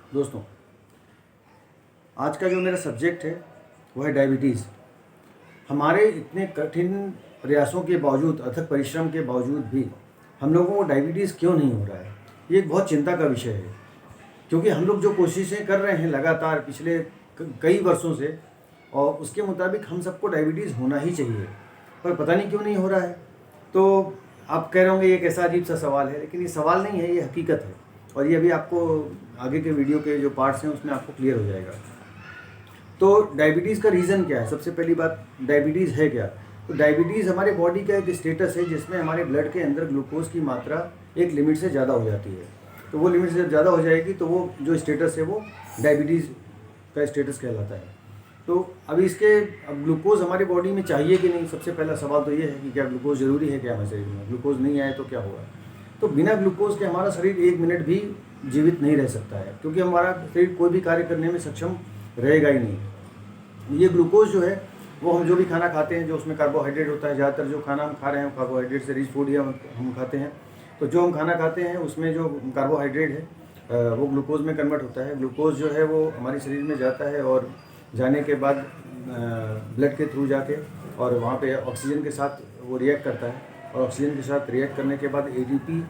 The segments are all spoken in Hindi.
दोस्तों, आज का जो मेरा सब्जेक्ट है वो है डायबिटीज़। हमारे इतने कठिन प्रयासों के बावजूद, अथक परिश्रम के बावजूद भी हम लोगों को डायबिटीज़ क्यों नहीं हो रहा है, ये एक बहुत चिंता का विषय है। क्योंकि हम लोग जो कोशिशें कर रहे हैं लगातार पिछले कई वर्षों से, और उसके मुताबिक हम सबको डायबिटीज़ होना ही चाहिए, पर पता नहीं क्यों नहीं हो रहा है। तो आप कह रहे होंगे ये कैसा अजीब सा सवाल है, लेकिन ये सवाल नहीं है, ये हकीकत है। और ये अभी आपको आगे के वीडियो के जो पार्ट्स हैं उसमें आपको क्लियर हो जाएगा। तो डायबिटीज़ का रीज़न क्या है? सबसे पहली बात, डायबिटीज़ है क्या? तो डायबिटीज़ हमारे बॉडी का एक स्टेटस है जिसमें हमारे ब्लड के अंदर ग्लूकोज की मात्रा एक लिमिट से ज़्यादा हो जाती है। तो वो लिमिट से ज़्यादा हो जाएगी तो वो जो स्टेटस है वो डायबिटीज़ का स्टेटस कहलाता है। तो अभी अब ग्लूकोज हमारी बॉडी में चाहिए कि नहीं, सबसे पहला सवाल तो ये है कि क्या ग्लूकोज ज़रूरी है क्या हमारे शरीर में? ग्लूकोज नहीं आए तो क्या होगा? तो बिना ग्लूकोज के हमारा शरीर 1 मिनट भी जीवित नहीं रह सकता है, क्योंकि हमारा शरीर कोई भी कार्य करने में सक्षम रहेगा ही नहीं। ये ग्लूकोज जो है वो हम जो भी खाना खाते हैं, जो उसमें कार्बोहाइड्रेट होता है, ज़्यादातर जो खाना हम खा रहे हैं कार्बोहाइड्रेट से रिच फूड ही हम खाते हैं। तो जो हम खाना खाते हैं उसमें जो कार्बोहाइड्रेट है वो ग्लूकोज में कन्वर्ट होता है। ग्लूकोज जो है वो हमारे शरीर में जाता है और जाने के बाद ब्लड के थ्रू जाके और वहाँ पे ऑक्सीजन के साथ वो रिएक्ट करता है, और ऑक्सीजन के साथ रिएक्ट करने के बाद ATP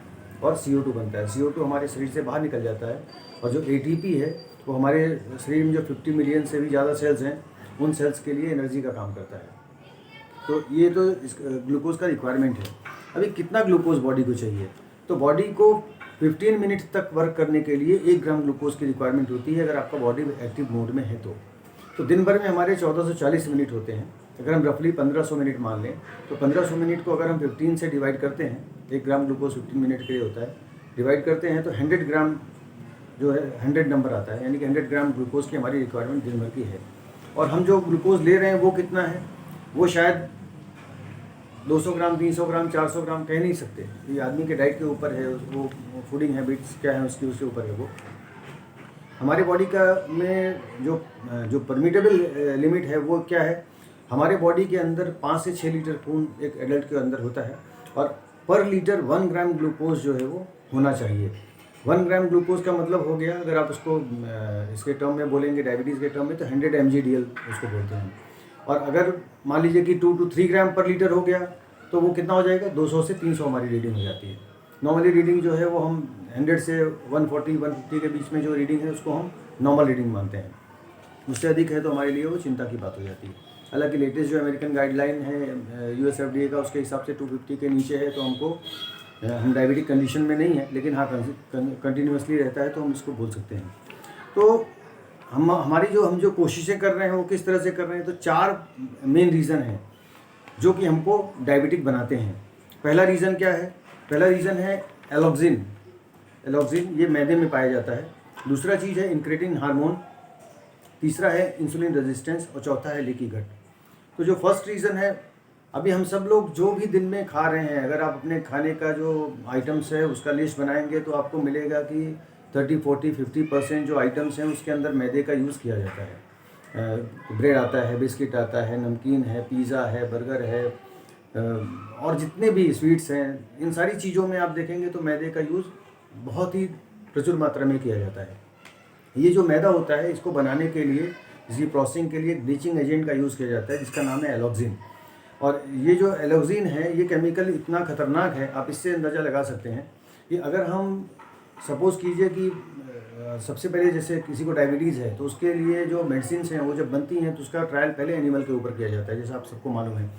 और CO2 बनता है। CO2 हमारे शरीर से बाहर निकल जाता है, और जो ATP है वो हमारे शरीर में जो 50 मिलियन से भी ज़्यादा सेल्स हैं उन सेल्स के लिए एनर्जी का काम करता है। तो ये तो ग्लूकोज का रिक्वायरमेंट है। अभी कितना ग्लूकोज बॉडी को चाहिए? तो बॉडी को 15 मिनट तक वर्क करने के लिए 1 ग्राम ग्लूकोज की रिक्वायरमेंट होती है, अगर आपका बॉडी एक्टिव मोड में है तो दिन भर में हमारे 1440 मिनट होते हैं। अगर हम रफली 1500 मिनट मान लें तो 1500 मिनट को अगर हम 15 से डिवाइड करते हैं, 1 ग्राम ग्लूकोज 15 मिनट के लिए होता है, डिवाइड करते हैं तो 100 ग्राम जो है 100 नंबर आता है, यानी कि 100 ग्राम ग्लूकोज की हमारी रिक्वायरमेंट दिन भर की है। और हम जो ग्लूकोज ले रहे हैं वो कितना है, वो शायद 200 ग्राम, 300 ग्राम, 400 ग्राम कह नहीं सकते। ये आदमी के डाइट के ऊपर है, वो फूडिंग हैबिट्स क्या है उसके ऊपर है। वो हमारे बॉडी का में जो परमिटेबल लिमिट है वो क्या है, हमारे बॉडी के अंदर 5 से 6 लीटर खून एक एडल्ट के अंदर होता है, और पर लीटर 1 ग्राम ग्लूकोज जो है वो होना चाहिए। 1 ग्राम ग्लूकोज का मतलब हो गया, अगर आप उसको इसके टर्म में बोलेंगे, डायबिटीज़ के टर्म में, तो 100 mg/dl उसको बोलते हैं। और अगर मान लीजिए कि 2 to 3 ग्राम पर लीटर हो गया तो वो कितना हो जाएगा, 200 से 300 हमारी रीडिंग हो जाती है। नॉर्मली रीडिंग जो है वो हम 100 से 140-150 के बीच में जो रीडिंग है उसको हम नॉर्मल रीडिंग मानते हैं। उससे अधिक है तो हमारे लिए वो चिंता की बात हो जाती है। हालांकि लेटेस्ट जो अमेरिकन गाइडलाइन है US FDA का, उसके हिसाब से 250 के नीचे है तो हम डायबिटिक कंडीशन में नहीं है, लेकिन हाँ कंटिन्यूसली रहता है तो हम इसको बोल सकते हैं। तो हम जो कोशिशें कर रहे हैं वो किस तरह से कर रहे हैं, तो 4 मेन रीज़न हैं जो कि हमको डायबिटिक बनाते हैं। पहला रीज़न क्या है? पहला रीज़न है एलॉक्सिन। ये मैदे में पाया जाता है। दूसरा चीज़ है इंक्रेटिन हार्मोन, तीसरा है इंसुलिन रेजिस्टेंस, और चौथा है लीकी गट। तो जो फर्स्ट रीज़न है, अभी हम सब लोग जो भी दिन में खा रहे हैं, अगर आप अपने खाने का जो आइटम्स है उसका लिस्ट बनाएंगे तो आपको मिलेगा कि 30, 40, 50% जो आइटम्स हैं उसके अंदर मैदे का यूज़ किया जाता है। ब्रेड आता है, बिस्किट आता है, नमकीन है, पिज़्ज़ा है, बर्गर है, और जितने भी स्वीट्स हैं, इन सारी चीज़ों में आप देखेंगे तो मैदे का यूज़ बहुत ही प्रचुर मात्रा में किया जाता है। ये जो मैदा होता है इसको बनाने के लिए, इसकी प्रोसेसिंग के लिए ब्लीचिंग एजेंट का यूज़ किया जाता है जिसका नाम है एलॉक्सिन। और ये जो एलॉक्सिन है ये केमिकल इतना ख़तरनाक है, आप इससे अंदाज़ा लगा सकते हैं कि अगर हम सपोज़ कीजिए कि सबसे पहले जैसे किसी को डायबिटीज़ है तो उसके लिए जो मेडिसिन हैं वो जब बनती हैं तो उसका ट्रायल पहले एनिमल के ऊपर किया जाता है, जैसा आप सबको मालूम है।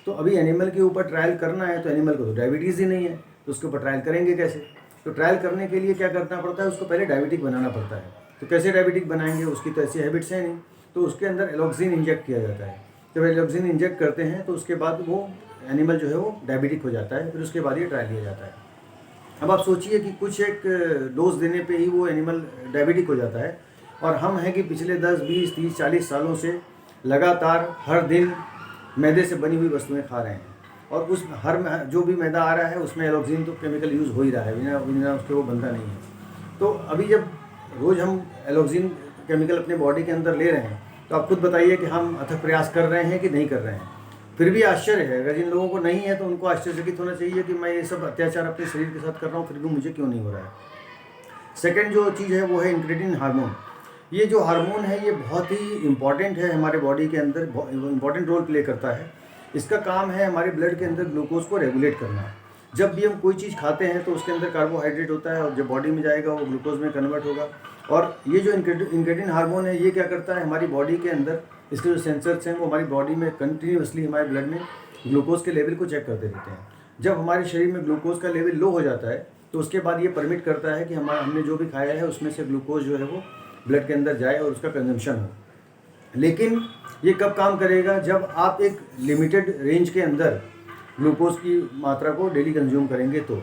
तो अभी एनिमल के ऊपर ट्रायल करना है तो एनिमल को तो डायबिटीज़ ही नहीं है, तो उसके ऊपर ट्रायल करेंगे कैसे? तो ट्रायल करने के लिए क्या करना पड़ता है, उसको पहले डायबिटिक बनाना पड़ता है। तो कैसे डायबिटिक बनाएंगे, उसकी तो ऐसी हैबिट्स हैं नहीं, तो उसके अंदर एलॉक्सिन इंजेक्ट किया जाता है। जब एलॉक्सिन इंजेक्ट करते हैं तो उसके बाद वो एनिमल जो है वो डायबिटिक हो जाता है, फिर उसके बाद ये ट्रायल किया जाता है। अब आप सोचिए कि कुछ एक डोज देने पे ही वो एनिमल डायबिटिक हो जाता है, और हम हैं कि पिछले 10, 20, 30, 40 सालों से लगातार हर दिन मैदे से बनी हुई वस्तुएं खा रहे हैं, और उस जो भी मैदा आ रहा है उसमें एलॉक्सिन तो केमिकल यूज़ हो ही रहा है, बिना उसके वो बनता नहीं है। तो अभी जब रोज़ हम एलॉक्सिन केमिकल अपने बॉडी के अंदर ले रहे हैं तो आप खुद बताइए कि हम अथक प्रयास कर रहे हैं कि नहीं कर रहे हैं। फिर भी आश्चर्य है, अगर जिन लोगों को नहीं है तो उनको आश्चर्यचकित होना चाहिए कि मैं ये सब अत्याचार अपने शरीर के साथ कर रहा हूँ फिर भी मुझे क्यों नहीं हो रहा है। सेकंड जो चीज़ है वो है इंक्रेटिन हार्मोन। ये जो हार्मोन है ये बहुत ही इम्पॉर्टेंट है हमारे बॉडी के अंदर, इम्पॉर्टेंट रोल प्ले करता है। इसका काम है हमारे ब्लड के अंदर ग्लूकोज को रेगुलेट करना। जब भी हम कोई चीज़ खाते हैं तो उसके अंदर कार्बोहाइड्रेट होता है और जब बॉडी में जाएगा वो ग्लूकोज में कन्वर्ट होगा। और ये जो इंक्रेटिन हार्मोन है ये क्या करता है, हमारी बॉडी के अंदर इसके जो सेंसर्स हैं वो हमारी बॉडी में कंटिन्यूसली हमारे ब्लड में ग्लूकोज के लेवल को चेक करते रहते हैं। जब हमारे शरीर में ग्लूकोज का लेवल लो हो जाता है तो उसके बाद ये परमिट करता है कि हमने जो भी खाया है उसमें से ग्लूकोज जो है वो ब्लड के अंदर जाए और उसका कंजम्पशन हो। लेकिन ये कब काम करेगा, जब आप एक लिमिटेड रेंज के अंदर ग्लूकोज की मात्रा को डेली कंज्यूम करेंगे तो।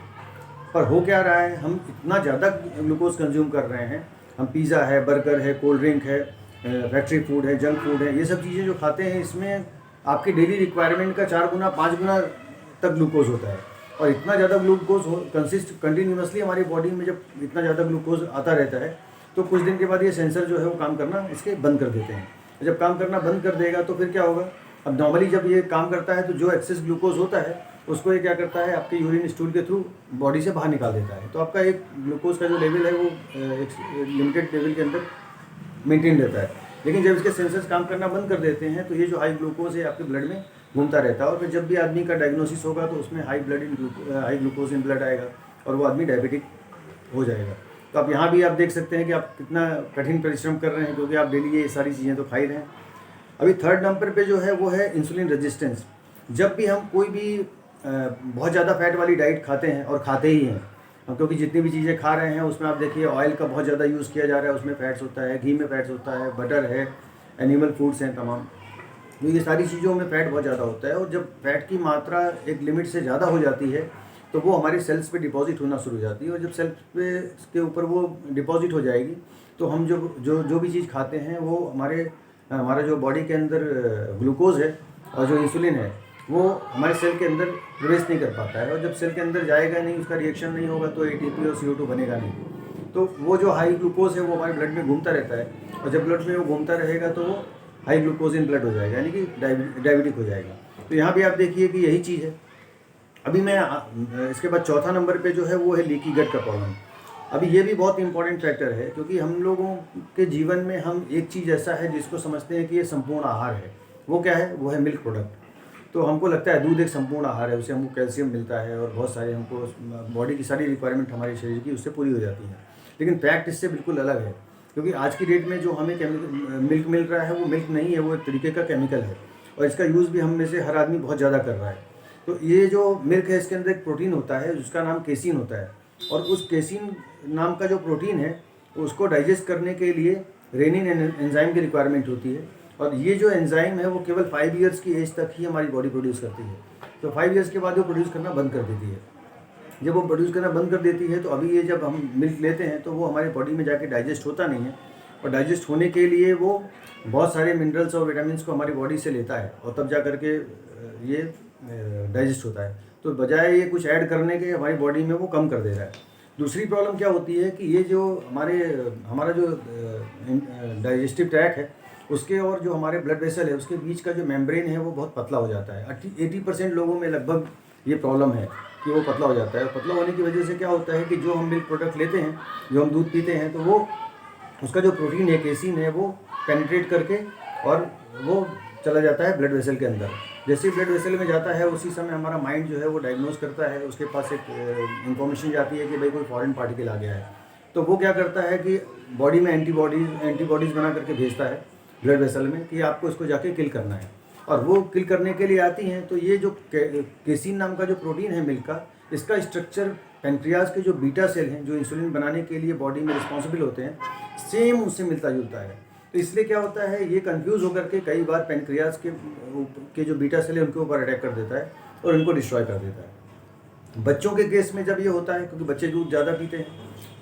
पर हो क्या रहा है, हम इतना ज़्यादा ग्लूकोज कंज्यूम कर रहे हैं, हम पिज़्ज़ा है, बर्गर है, कोल्ड ड्रिंक है, फैक्ट्री फूड है, जंक फूड है, ये सब चीज़ें जो खाते हैं इसमें आपकी डेली रिक्वायरमेंट का 4 गुना 5 गुना तक ग्लूकोज होता है। और इतना ज़्यादा ग्लूकोज कंटिन्यूसली हमारी बॉडी में जब इतना ज़्यादा ग्लूकोज आता रहता है तो कुछ दिन के बाद ये सेंसर जो है वो काम करना इसके बंद कर देते हैं। जब काम करना बंद कर देगा तो फिर क्या होगा, अब नॉर्मली जब ये काम करता है तो जो एक्सेस ग्लूकोज होता है उसको ये क्या करता है, आपके यूरिन स्टूल के थ्रू बॉडी से बाहर निकाल देता है। तो आपका एक ग्लूकोज का जो लेवल है वो एक लिमिटेड लेवल के अंदर मेंटेन रहता है। लेकिन जब इसके सेंसर्स काम करना बंद कर देते हैं तो ये जो हाई ग्लूकोज है आपके ब्लड में घूमता रहता है और फिर जब भी आदमी का डायग्नोसिस होगा तो उसमें हाई ग्लूकोज इन ब्लड आएगा और वो आदमी डायबिटिक हो जाएगा। तो आप यहाँ भी आप देख सकते हैं कि आप कितना कठिन परिश्रम कर रहे हैं क्योंकि आप डेली ये सारी चीज़ें तो खा ही रहे हैं। अभी थर्ड नंबर पे जो है वो है इंसुलिन रेजिस्टेंस। जब भी हम कोई भी बहुत ज़्यादा फैट वाली डाइट खाते हैं और खाते ही हैं हम, क्योंकि जितनी भी चीज़ें खा रहे हैं उसमें आप देखिए ऑयल का बहुत ज़्यादा यूज़ किया जा रहा है, उसमें फैट्स होता है, घी में फैट्स होता है, बटर है, एनिमल फूड्स हैं तमाम, तो ये सारी चीज़ों में फ़ैट बहुत ज़्यादा होता है। और जब फैट की मात्रा एक लिमिट से ज़्यादा हो जाती है तो वो हमारे सेल्स पे डिपॉजिट होना शुरू हो जाती है और जब सेल्स पे के ऊपर वो डिपॉजिट हो जाएगी तो हम जो भी चीज़ खाते हैं वो हमारा जो बॉडी के अंदर ग्लूकोज है और जो इंसुलिन है वो हमारे सेल के अंदर प्रवेश नहीं कर पाता है। और जब सेल के अंदर जाएगा नहीं, उसका रिएक्शन नहीं होगा तो ATP और CO2 बनेगा नहीं। तो वो जो हाई ग्लूकोज है वो हमारे ब्लड में घूमता रहता है और जब ब्लड में वो घूमता रहेगा तो वो हाई ग्लूकोज इन ब्लड हो जाएगा, यानी कि डायबिटिक हो जाएगा। तो यहाँ भी आप देखिए कि यही चीज़ है। अभी मैं इसके बाद चौथा नंबर पे जो है वो है लीकी गट का प्रॉब्लम। अभी ये भी बहुत इंपॉर्टेंट फैक्टर है क्योंकि हम लोगों के जीवन में हम एक चीज़ ऐसा है जिसको समझते हैं कि ये संपूर्ण आहार है। वो क्या है, वो है मिल्क प्रोडक्ट। तो हमको लगता है दूध एक संपूर्ण आहार है, उससे हमको कैल्शियम मिलता है और बहुत सारे हमको बॉडी की सारी रिक्वायरमेंट हमारे शरीर की उससे पूरी हो जाती है। लेकिन फैक्ट इससे बिल्कुल अलग है क्योंकि आज की डेट में जो हमें मिल्क मिल रहा है वो मिल्क नहीं है, वो एक तरीके का केमिकल है और इसका यूज़ भी हम में से हर आदमी बहुत ज़्यादा कर रहा है। तो ये जो मिल्क है इसके अंदर एक प्रोटीन होता है जिसका नाम केसिन होता है और उस केसिन नाम का जो प्रोटीन है उसको डाइजेस्ट करने के लिए रेनिन एंजाइम की रिक्वायरमेंट होती है और ये जो एंजाइम है वो केवल 5 इयर्स की एज तक ही हमारी बॉडी प्रोड्यूस करती है। तो 5 इयर्स के बाद वो प्रोड्यूस करना बंद कर देती है। जब वो प्रोड्यूस करना बंद कर देती है तो अभी ये जब हम मिल्क लेते हैं तो वो हमारी बॉडी में जाके डाइजेस्ट होता नहीं है और डाइजेस्ट होने के लिए वो बहुत सारे मिनरल्स और विटामिन्स को हमारी बॉडी से लेता है और तब जा करके ये डाइजेस्ट होता है। तो बजाय ये कुछ ऐड करने के हमारी बॉडी में वो कम कर दे रहा है। दूसरी प्रॉब्लम क्या होती है कि ये जो हमारा जो डाइजेस्टिव ट्रैक है उसके और जो हमारे ब्लड वेसल है उसके बीच का जो मेम्ब्रेन है वो बहुत पतला हो जाता है। 80% लोगों में लगभग ये प्रॉब्लम है कि वो पतला हो जाता है। पतला होने की वजह से क्या होता है कि जो हम मिल्क प्रोडक्ट लेते हैं, जो हम दूध पीते हैं, तो वो उसका जो प्रोटीन है, केसिन है, वो पेनिट्रेट करके और वो चला जाता है ब्लड वेसल के अंदर। जैसे ही ब्लड वेसल में जाता है उसी समय हमारा माइंड जो है वो डायग्नोज करता है, उसके पास एक इंफॉर्मेशन जाती है कि भाई कोई फॉरेन पार्टिकल आ गया है। तो वो क्या करता है कि बॉडी में एंटीबॉडीज़ बना करके भेजता है ब्लड वेसल में कि आपको इसको जाके किल करना है और वो किल करने के लिए आती हैं। तो ये जो केसिन नाम का जो प्रोटीन है मिल्क का, इसका स्ट्रक्चर पैंक्रियाज के जो बीटा सेल हैं जो इंसुलिन बनाने के लिए बॉडी में रिस्पॉन्सिबल होते हैं, सेम उससे मिलता जुलता है। तो इसलिए क्या होता है, ये कंफ्यूज होकर के कई बार पैंक्रियाज के जो बीटा सेल है उनके ऊपर अटैक कर देता है और उनको डिस्ट्रॉय कर देता है। बच्चों के केस में जब ये होता है, क्योंकि बच्चे दूध ज़्यादा पीते हैं,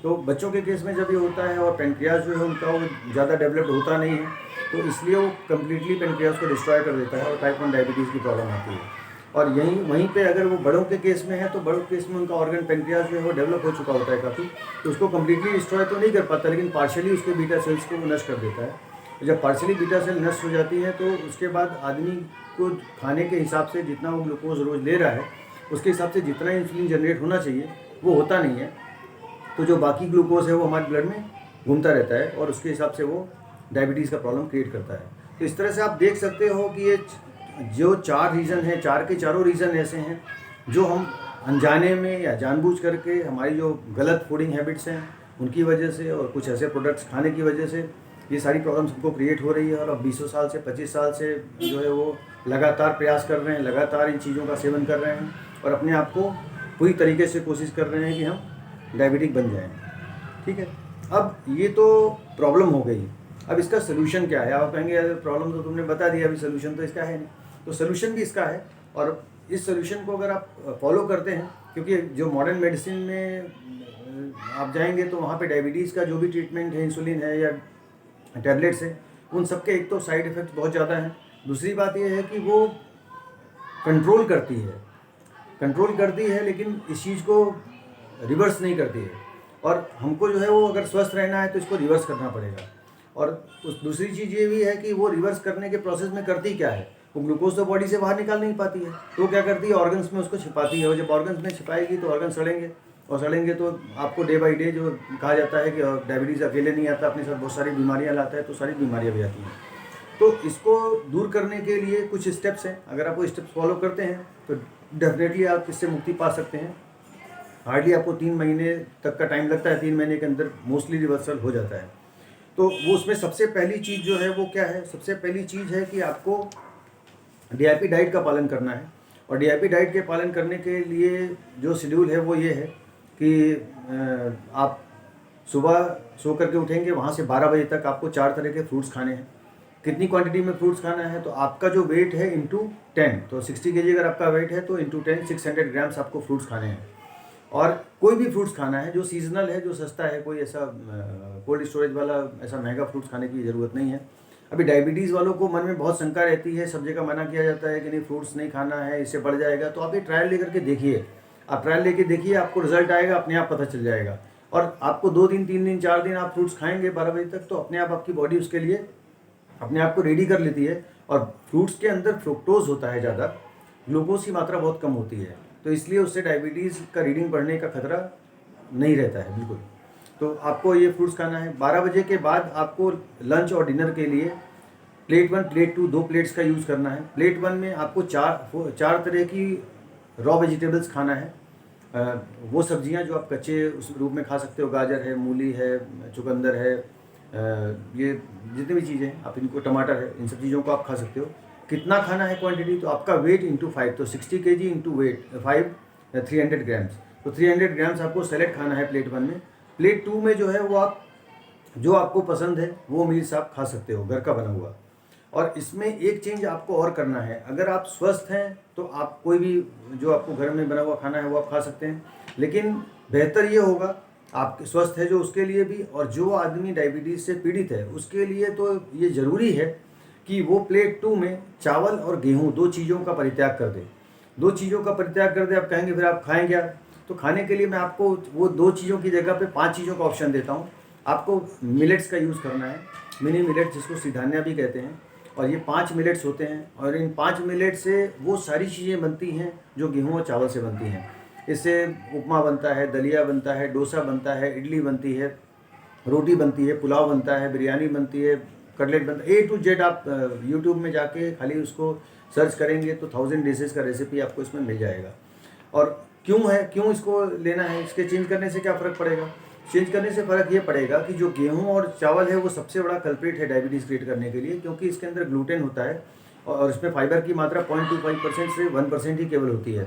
तो बच्चों के केस में जब ये होता है और पैंक्रियाज जो है उनका वो ज़्यादा डेवलप्ड होता नहीं है, तो इसलिए वो कम्प्लीटली पैंक्रियाज को डिस्ट्रॉय कर देता है और टाइप 1 डायबिटीज़ की प्रॉब्लम आती है। और वहीं पे अगर वो बड़ों के केस में है तो बड़ों के केस में उनका ऑर्गन पैंक्रियाज जो है वो डेवलप हो चुका होता है काफ़ी, तो उसको कम्प्लीटली डिस्ट्रॉय तो नहीं कर पाता, लेकिन पार्शियली उसके बीटा सेल्स को वो नष्ट कर देता है। जब पार्शियली बीटा सेल नष्ट हो जाती है तो उसके बाद आदमी को खाने के हिसाब से जितना वो ग्लूकोज रोज़ ले रहा है उसके हिसाब से जितना इंसुलिन जनरेट होना चाहिए वो होता नहीं है। तो जो बाकी ग्लूकोज है वो हमारे ब्लड में घूमता रहता है और उसके हिसाब से वो डायबिटीज़ का प्रॉब्लम क्रिएट करता है। तो इस तरह से आप देख सकते हो कि ये जो 4 रीज़न है, 4 के चारों रीज़न ऐसे हैं जो हम अनजाने में या जानबूझ करके हमारी जो गलत फूडिंग हैबिट्स हैं उनकी वजह से और कुछ ऐसे प्रोडक्ट्स खाने की वजह से ये सारी प्रॉब्लम्स हमको क्रिएट हो रही है। और अब 20 साल से 25 साल से जो है वो लगातार प्रयास कर रहे हैं, लगातार इन चीज़ों का सेवन कर रहे हैं और अपने आप को पूरी तरीके से कोशिश कर रहे हैं कि हम डायबिटिक बन जाएं। ठीक है, अब ये तो प्रॉब्लम हो गई। अब इसका सोल्यूशन क्या है? आप कहेंगे प्रॉब्लम तो तुमने बता दिया, अभी सोल्यूशन तो इसका है नहीं। तो सोल्यूशन भी इसका है और इस सोल्यूशन को अगर आप फॉलो करते हैं, क्योंकि जो मॉडर्न मेडिसिन में आप जाएंगे तो वहाँ पे डायबिटीज़ का जो भी ट्रीटमेंट है, इंसुलिन है या टैबलेट्स है, उन सबके एक तो साइड इफ़ेक्ट बहुत ज़्यादा हैं। दूसरी बात यह है कि वो कंट्रोल करती है लेकिन इस चीज़ को रिवर्स नहीं करती है। और हमको जो है वो अगर स्वस्थ रहना है तो इसको रिवर्स करना पड़ेगा। और उस दूसरी चीज़ ये भी है कि वो रिवर्स करने के प्रोसेस में करती क्या है, वो ग्लूकोज तो बॉडी से बाहर निकाल नहीं पाती है, तो क्या करती है, ऑर्गन्स में उसको छिपाती है। और जब ऑर्गन्स में छिपाएगी तो ऑर्गन सड़ेंगे और सड़ेंगे तो आपको डे बाई डे जो कहा जाता है कि डायबिटीज़ अकेले नहीं आता, अपने साथ बहुत सारी बीमारियाँ लाता है, तो सारी बीमारियाँ भी आती हैं। तो इसको दूर करने के लिए कुछ स्टेप्स हैं, अगर आप वो स्टेप्स फॉलो करते हैं तो डेफिनेटली आप इससे मुक्ति पा सकते हैं। हार्डली आपको 3 महीने तक का टाइम लगता है, 3 महीने के अंदर मोस्टली रिवर्सल हो जाता है। तो वो उसमें सबसे पहली चीज़ जो है वो क्या है, सबसे पहली चीज़ है कि आपको डीआईपी डाइट का पालन करना है। और डीआईपी डाइट के पालन करने के लिए जो शेड्यूल है वो ये है कि आप सुबह सो करके उठेंगे, वहाँ से 12 बजे तक आपको 4 तरह के फ्रूट्स खाने हैं। कितनी क्वांटिटी में फ्रूट्स खाना है, तो आपका जो वेट है इंटू 10, तो 60 kg अगर आपका वेट है तो इंटू 10 600 ग्राम्स आपको फ्रूट्स खाने हैं। और कोई भी फ्रूट्स खाना है जो सीजनल है, जो सस्ता है, कोई ऐसा कोल्ड स्टोरेज वाला ऐसा महंगा फ्रूट्स खाने की ज़रूरत नहीं है। अभी डायबिटीज़ वालों को मन में बहुत शंका रहती है, सब जगह मना किया जाता है कि नहीं फ्रूट्स नहीं खाना है, इससे बढ़ जाएगा। तो आप ये ट्रायल लेकर के देखिए, आप ट्रायल लेके देखिए, आपको रिजल्ट आएगा, अपने आप पता चल जाएगा। और आपको 2 दिन 3 दिन 4 दिन आप फ्रूट्स खाएंगे 12 बजे तक, तो अपने आप आपकी बॉडी उसके लिए अपने आप को रेडी कर लेती है। और फ्रूट्स के अंदर फ्रुक्टोज होता है ज़्यादा, ग्लूकोज की मात्रा बहुत कम होती है, तो इसलिए उससे डायबिटीज़ का रीडिंग बढ़ने का खतरा नहीं रहता है बिल्कुल। तो आपको ये फ्रूट्स खाना है। 12 बजे के बाद आपको लंच और डिनर के लिए प्लेट 1 प्लेट 2 2 प्लेट्स का यूज़ करना है। प्लेट 1 में आपको 4 तरह की रॉ वेजिटेबल्स खाना है। वो सब्जियां जो आप कच्चे उस रूप में खा सकते हो, गाजर है, मूली है, चुकंदर है, ये जितनी भी चीज़ें आप इनको, टमाटर है, इन सब चीज़ों को आप खा सकते हो। कितना खाना है क्वांटिटी, तो आपका वेट इंटू 5, तो 60 kg इंटू वेट 5 300 ग्राम्स, तो 300 ग्राम्स आपको सैलेड खाना है प्लेट 1 में। प्लेट 2 में जो है वो आप जो आपको पसंद है वो मील्स आप खा सकते हो, घर का बना हुआ। और इसमें एक चेंज आपको और करना है, अगर आप स्वस्थ हैं तो आप कोई भी जो आपको घर में बना हुआ खाना है वो आप खा सकते हैं, लेकिन बेहतर ये होगा आप स्वस्थ है जो उसके लिए भी, और जो आदमी डायबिटीज़ से पीड़ित है उसके लिए तो ये ज़रूरी है कि वो प्लेट 2 में चावल और गेहूँ 2 चीज़ों का परित्याग कर दे। 2 चीज़ों का परित्याग कर दे। आप कहेंगे फिर आप खाएं क्या, तो खाने के लिए मैं आपको वो 2 चीज़ों की जगह पे 5 चीज़ों का ऑप्शन देता हूँ। आपको मिलेट्स का यूज़ करना है, मिनी मिलेट्स जिसको सिधान्या भी कहते हैं, और ये 5 मिलेट्स होते हैं। और इन 5 मिलेट से वो सारी चीज़ें बनती हैं जो गेहूँ और चावल से बनती हैं। इससे उपमा बनता है, दलिया बनता है, डोसा बनता है, इडली बनती है, रोटी बनती है, पुलाव बनता है, बिरयानी बनती है, कटलेट बनता है, A to Z। आप यूट्यूब में जाके खाली उसको सर्च करेंगे तो 1000 डिशेज़ का रेसिपी आपको इसमें मिल जाएगा। और क्यों इसको लेना है, इसके चेंज करने से क्या फ़र्क पड़ेगा? चेंज करने से फ़र्क ये पड़ेगा कि जो गेहूँ और चावल है वो सबसे बड़ा कल्प्रिट है डायबिटीज़ क्रिएट करने के लिए, क्योंकि इसके अंदर ग्लूटेन होता है और इसमें फाइबर की मात्रा 0.25% से 1% ही केवल होती है।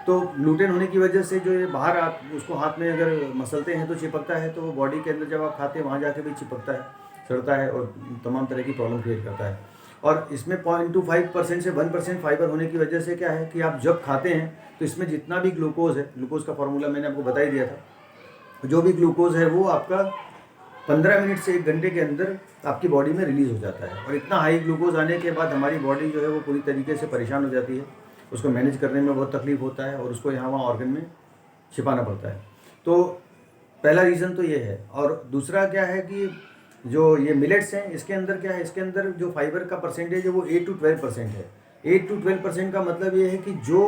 तो ग्लूटेन होने की वजह से जो ये बाहर आप उसको हाथ में अगर मसलते हैं तो चिपकता है, तो वो बॉडी के अंदर जब आप खाते हैं वहाँ जाके भी चिपकता है, सड़ता है और तमाम तरह की प्रॉब्लम क्रिएट करता है। और इसमें 0.25% से 1% फाइबर होने की वजह से क्या है कि आप जब खाते हैं तो इसमें जितना भी ग्लूकोज है, ग्लूकोज का फॉर्मूला मैंने आपको बता ही दिया था, जो भी ग्लूकोज है वो आपका 15 मिनट से 1 घंटे के अंदर आपकी बॉडी में रिलीज़ हो जाता है। और इतना हाई ग्लूकोज आने के बाद हमारी बॉडी जो है वो पूरी तरीके से परेशान हो जाती है, उसको मैनेज करने में बहुत तकलीफ होता है और उसको यहाँ वहाँ ऑर्गन में छिपाना पड़ता है। तो पहला रीज़न तो ये है। और दूसरा क्या है कि जो ये मिलेट्स हैं इसके अंदर क्या है, इसके अंदर जो फाइबर का परसेंटेज है वो 8 to 12% है। 8 to 12% का मतलब ये है कि जो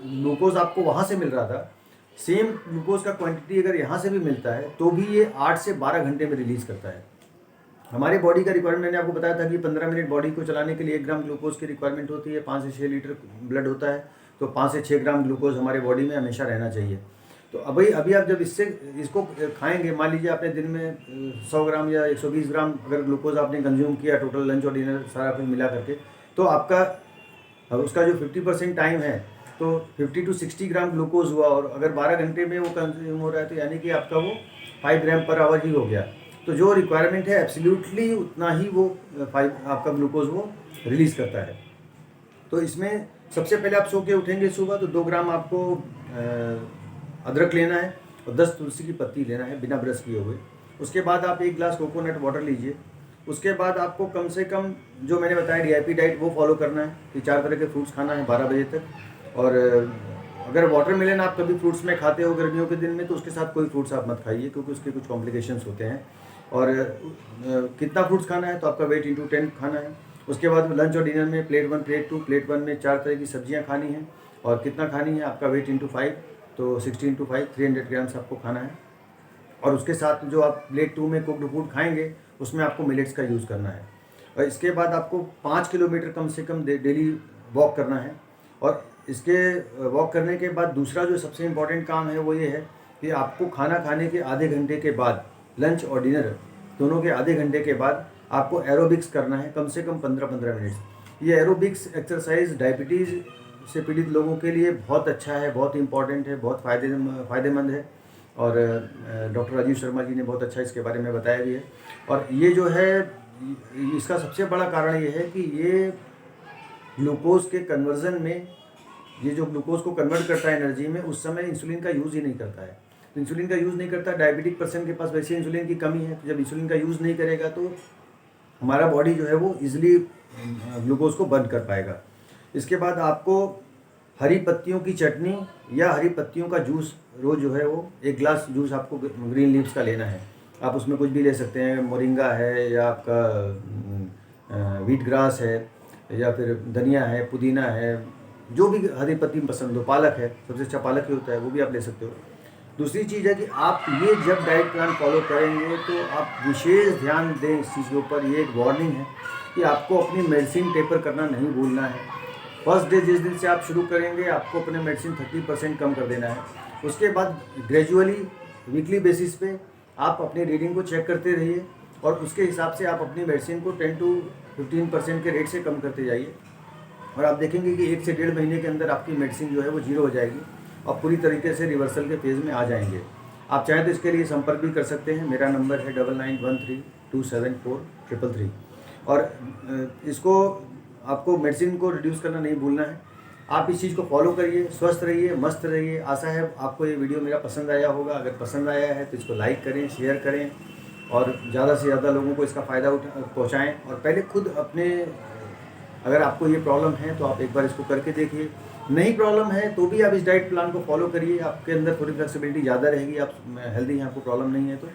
ग्लूकोज आपको वहाँ से मिल रहा था सेम ग्लूकोज का क्वांटिटी अगर यहाँ से भी मिलता है तो भी ये 8 से 12 घंटे में रिलीज़ करता है। हमारे बॉडी का रिक्वायरमेंट मैंने आपको बताया था कि 15 मिनट बॉडी को चलाने के लिए 1 ग्राम ग्लूकोज की रिक्वायरमेंट होती है। 5 से 6 लीटर ब्लड होता है, तो 5 से 6 ग्राम ग्लूकोज हमारे बॉडी में हमेशा रहना चाहिए। तो अभी आप जब इसको खाएंगे, मान लीजिए आपने दिन में 100 ग्राम या 120 ग्राम अगर ग्लूकोज आपने कंज्यूम किया टोटल लंच और डिनर सारा कुछ मिला करके, तो आपका उसका जो 50% टाइम है तो 50 to 60 ग्राम ग्लूकोज हुआ, और अगर 12 घंटे में वो कंज्यूम हो रहा है तो यानी कि आपका वो 5 ग्राम पर आवर ही हो गया। तो जो रिक्वायरमेंट है एब्सोल्युटली उतना ही वो आपका ग्लूकोज वो रिलीज़ करता है। तो इसमें सबसे पहले आप सो के उठेंगे सुबह तो 2 ग्राम आपको अदरक लेना है और 10 तुलसी की पत्ती लेना है बिना ब्रश किए हुए। उसके बाद आप 1 ग्लास कोकोनट वाटर लीजिए। उसके बाद आपको कम से कम जो मैंने बताया DIP डाइट वो फॉलो करना है कि 4 तरह के फ्रूट्स खाना है 12 बजे तक। और अगर वाटरमेलन आप कभी फ्रूट्स में खाते हो गर्मियों के दिन में तो उसके साथ कोई फ्रूट्स आप मत खाइए क्योंकि उसके कुछ कॉम्प्लिकेशंस होते हैं। और कितना फ्रूट्स खाना है तो आपका वेट इंटू 10 खाना है। उसके बाद लंच और डिनर में प्लेट 1 प्लेट 2, प्लेट 1 में 4 तरह की सब्जियां खानी हैं और कितना खानी है आपका वेट इंटू 5, तो 60 इंटू 5 300 ग्राम्स आपको खाना है। और उसके साथ जो आप प्लेट 2 में कुक्ड फूड खाएंगे उसमें आपको मिलेट्स का यूज़ करना है। और इसके बाद आपको 5 किलोमीटर कम से कम डेली वॉक करना है। और इसके वॉक करने के बाद दूसरा जो सबसे इम्पॉर्टेंट काम है वो ये है कि आपको खाना खाने के आधे घंटे के बाद, लंच और डिनर दोनों के आधे घंटे के बाद आपको एरोबिक्स करना है कम से कम 15-15 मिनट। ये एरोबिक्स एक्सरसाइज डायबिटीज़ से पीड़ित लोगों के लिए बहुत अच्छा है, बहुत इंपॉर्टेंट है, बहुत फ़ायदेमंद है। और डॉक्टर राजीव शर्मा जी ने बहुत अच्छा इसके बारे में बताया भी है। और ये जो है इसका सबसे बड़ा कारण ये है कि ये ग्लूकोज के कन्वर्जन में, ये जो ग्लूकोज को कन्वर्ट करता है एनर्जी में, उस समय इंसुलिन का यूज़ ही नहीं करता है। तो इंसुलिन का यूज़ नहीं करता, डायबिटिक पर्सन के पास वैसे इंसुलिन की कमी है, तो जब इंसुलिन का यूज़ नहीं करेगा तो हमारा बॉडी जो है वो ईजिली ग्लूकोज को बर्न कर पाएगा। इसके बाद आपको हरी पत्तियों की चटनी या हरी पत्तियों का जूस रोज़ जो है वो 1 ग्लास जूस आपको ग्रीन लीव्स का लेना है। आप उसमें कुछ भी ले सकते हैं, मोरिंगा है या आपका व्हीट ग्रास है या फिर धनिया है, पुदीना है, जो भी हरी पत्ती पसंद हो, पालक है, सबसे अच्छा पालक ही होता है, वो भी आप ले सकते हो। दूसरी चीज़ है कि आप ये जब डाइट प्लान फॉलो करेंगे तो आप विशेष ध्यान दें इस चीज़ के ऊपर। ये एक वार्निंग है कि आपको अपनी मेडिसिन टेपर करना नहीं भूलना है। फर्स्ट डे जिस दिन से आप शुरू करेंगे आपको अपने मेडिसिन 30% कम कर देना है। उसके बाद ग्रेजुअली वीकली बेसिस पे आप अपनी रीडिंग को चेक करते रहिए और उसके हिसाब से आप अपनी मेडिसिन को 10 to 15% के रेट से कम करते जाइए। और आप देखेंगे कि 1 से 1.5 महीने के अंदर आपकी मेडिसिन जो है वो 0 हो जाएगी और पूरी तरीके से रिवर्सल के फेज़ में आ जाएंगे। आप चाहें तो इसके लिए संपर्क भी कर सकते हैं। मेरा नंबर है 9913274333। और इसको आपको मेडिसिन को रिड्यूस करना नहीं भूलना है। आप इस चीज़ को फॉलो करिए, स्वस्थ रहिए, मस्त रहिए। आशा है आपको ये वीडियो मेरा पसंद आया होगा। अगर पसंद आया है तो इसको लाइक करें, शेयर करें और ज़्यादा से ज़्यादा लोगों को इसका फ़ायदा पहुँचाएँ। और पहले खुद अपने, अगर आपको ये प्रॉब्लम है तो आप एक बार इसको करके देखिए। नहीं प्रॉब्लम है तो भी आप इस डाइट प्लान को फॉलो करिए, आपके अंदर थोड़ी फ्लेक्सिबिलिटी ज़्यादा रहेगी, आप हेल्दी हैं, आपको प्रॉब्लम नहीं है तो।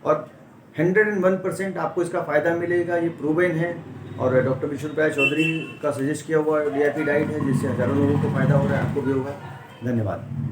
और 101% आपको इसका फ़ायदा मिलेगा, ये प्रूवन है। और डॉक्टर विष्णुप्रिया चौधरी का सजेस्ट किया हुआ DIP डाइट है जिससे हज़ारों लोगों को फ़ायदा हो रहा है, आपको भी होगा। धन्यवाद।